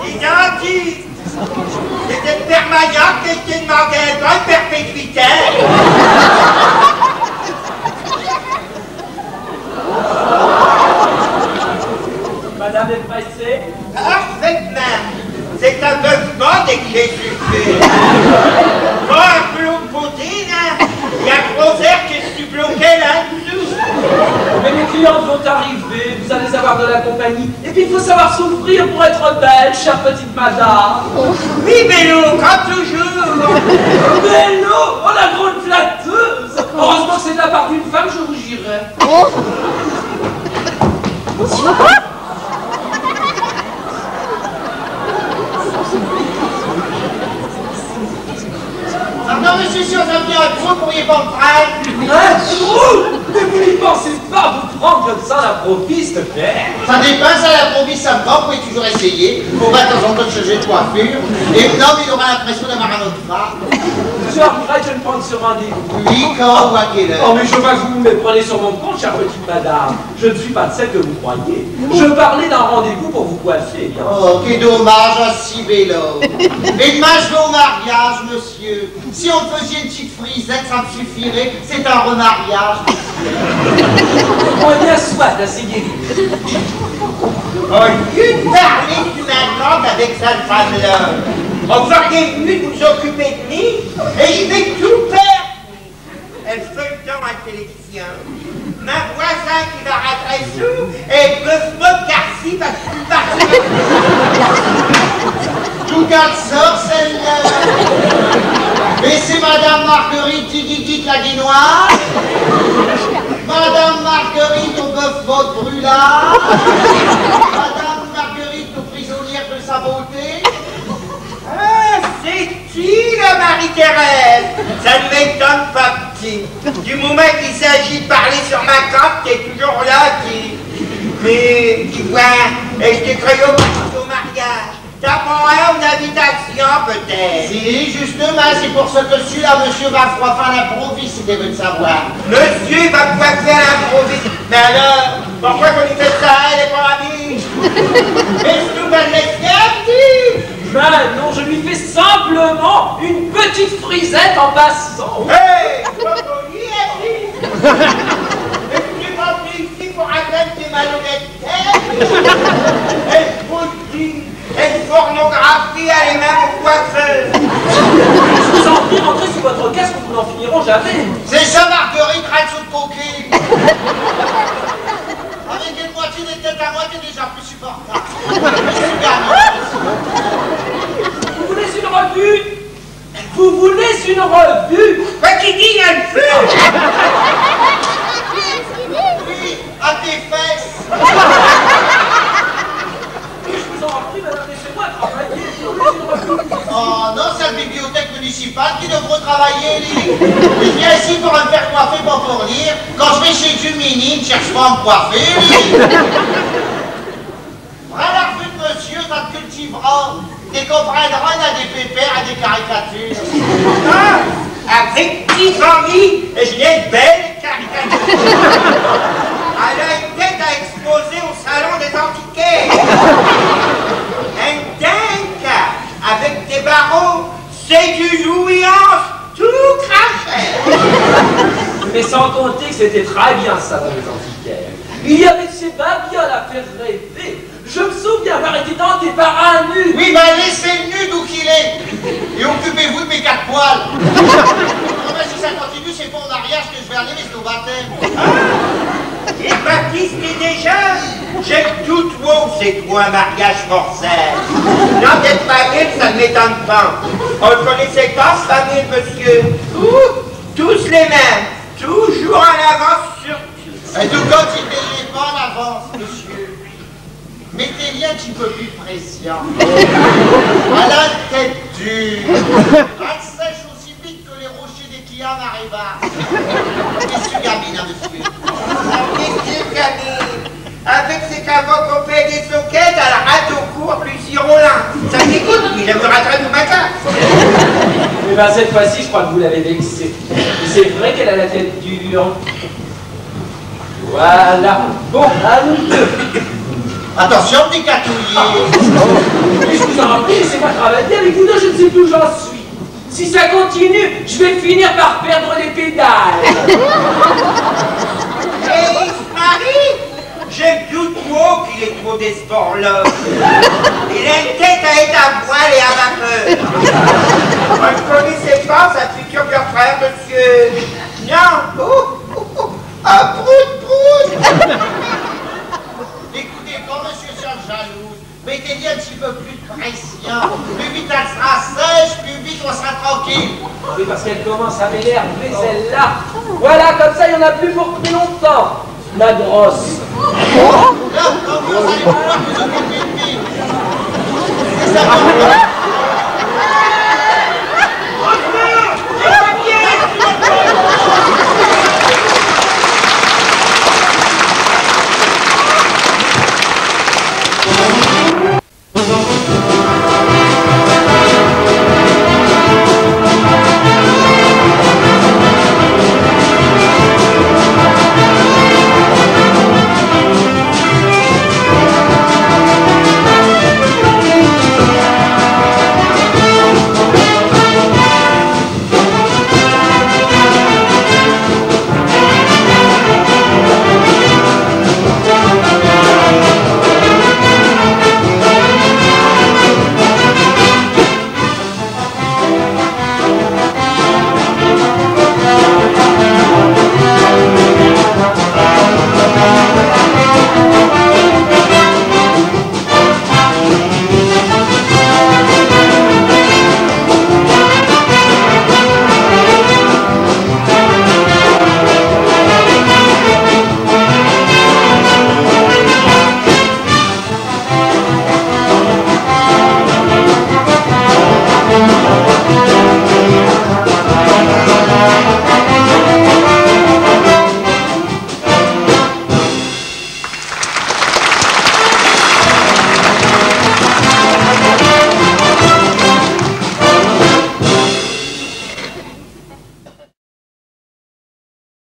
Identique. C'était permanent que je t'ai demandé un droit de perpétuité. Madame est pressée. Parfaitement. C'est un beugement dès que j'ai suffit. Pas un peu de poutine, hein? Il y a gros air que je suis bloqué là-dessous. Mais les clients vont arriver, vous allez avoir de la compagnie. Et puis il faut savoir s'ouvrir pour être belle, chère petite madame. Oui, Bélo, comme toujours. Bélo, oh la grande flatteuse. Heureusement que c'est de la part d'une femme, je vous jurerai. Pardon, monsieur, si on a bien un trou, pourriez pas me prendre? Un trou? Mais vous n'y pensez pas, vous prendre comme ça l'improviste, père. Ça dépend, ça l'improviste, ça me va, vous pouvez toujours essayer. Faut pas de temps en temps changer de coiffure. Et non, mais il aura l'impression d'avoir un autre phare. Monsieur Arkwright, je ne prends ce rendez-vous. Oui, quand ou à quelle heure? Oh, mais je vois que vous me méprenez sur mon compte, chère petite madame. Je ne suis pas de celle que vous croyez. Je parlais d'un rendez-vous pour vous coiffer, bien sûr. Oh, quel dommage, un si vélo. Et demain, je vais au mariage, monsieur. Si on me faisait une petite frisette, ça me suffirait. C'est un remariage, On est bien soit la séguérie. Au lieu de parler du maintenant avec cette femme-là, vous auriez mieux de vous occuper de lui et je vais tout perdre. Elle fait le temps à la télévision. Ma voisin qui va rentrer sous et boeuf-moi de Garci parce que je suis parti. Tout garde sort, celle-là. Et c'est Madame Marguerite Tigui la guinoise. Madame Marguerite au bœuf votre brûlard. Madame Marguerite aux prisonnières de sa beauté. Ah, c'est qui, la Marie-Thérèse? Ça ne m'étonne pas, petit. Du moment qu'il s'agit de parler sur ma carte, t'es toujours là, qui... Mais, tu vois, je t'ai créé au mariage. T'as pas une invitation, peut-être? Si, justement, c'est pour ça que celui-là, monsieur va coiffer à l'improviste, si tu veux le savoir. Monsieur va coiffer à l'improviste. Mais alors, pourquoi qu'on lui fait ça? Elle est pas amie. Est-ce que vous me laissez un petit? Ben non, je lui fais simplement une petite frisette en passant. Hé, pas poli, Est-ce que tu es pas venu ici pour atteindre tes malhonnêtetés? Elle politique, elle pornographie à les mêmes au coiffeur. Je vous en prie, rentrez sous votre casque, vous n'en finiront jamais. C'est ça, Marguerite, râle sous le coquille. Avec une moitié des têtes à moi, t'es déjà plus supportable. Vous voulez une revue? Vous voulez une revue? Quoi qu'il dit, il y a le feu. Oui, à tes fesses. Je vous en prie, madame, laissez-moi travailler. Vous voulez une revue? Oh non, c'est la bibliothèque municipale qui devrait travailler, lui. Je viens ici pour me faire coiffer, pas pour lire. Quand je vais chez Dumini, ne cherche pas à me coiffer, lui. Prends la revue de monsieur, ça te cultivera. Tu comprendras, il y a des pépères et des caricatures. Ah, avec 10 amis, je l'ai une belle caricature. Elle a une tête à exposer au salon des antiquaires. Un dingue avec des barreaux, c'est du Louis-Ange tout craché. Mais sans compter que c'était très bien ça dans les antiquaires. Il y avait ces babioles à faire rêver. Je me souviens avoir été tenté par un nu. Oui, ben laissez le nu d'où qu'il est. Et occupez-vous de mes 4 poils. Non, mais si ça continue, c'est pas au mariage que je vais aller, mais c'est au baptême. Et Baptiste est déjà, j'ai tout trop, c'est quoi un mariage forcé? Non, d'être famille, ça ne m'étonne pas. On le connaissait pas, ce famille, monsieur. Tous les mêmes, toujours en avance sur tout. Et tout comme il ne pas en avance, monsieur. Mettez-y un petit peu plus de pression. À la tête dure. Elle sèche aussi vite que les rochers des clients n'arrivent. Qu'est-ce que tu gamines, monsieur? Qu'est-ce que Camille? Avec ses caveaux qu'on fait des soquettes, à la rate au cours, plus Roland. Ça t'écoute, il aime le rattraper tout matin. Mais ben cette fois-ci, je crois que vous l'avez vexé. C'est vrai qu'elle a la tête dure. Voilà. Bon, à nous deux. Attention, décatouillé. Mais je vous en prie, laissez-moi travailler avec vous deux, je ne sais plus où j'en suis. Si ça continue, je vais finir par perdre les pédales. Hé, Marie, je doute trop qu'il est trop des sports-là. Il a une tête à être à voile et à vapeur. Vous ne connaissez pas sa future frère, monsieur. Non. Ah, prout. Écoutez, quand monsieur Charles jalouse, mettez-y un petit peu plus de pression. Plus vite elle sera sèche, plus vite on sera tranquille. Oui, parce qu'elle commence à m'énerver, celle-là. Voilà, comme ça, il n'y en a plus pour très longtemps. Ma grosse. Là, vous allez pouvoir vous occuper de lui. C'est ça.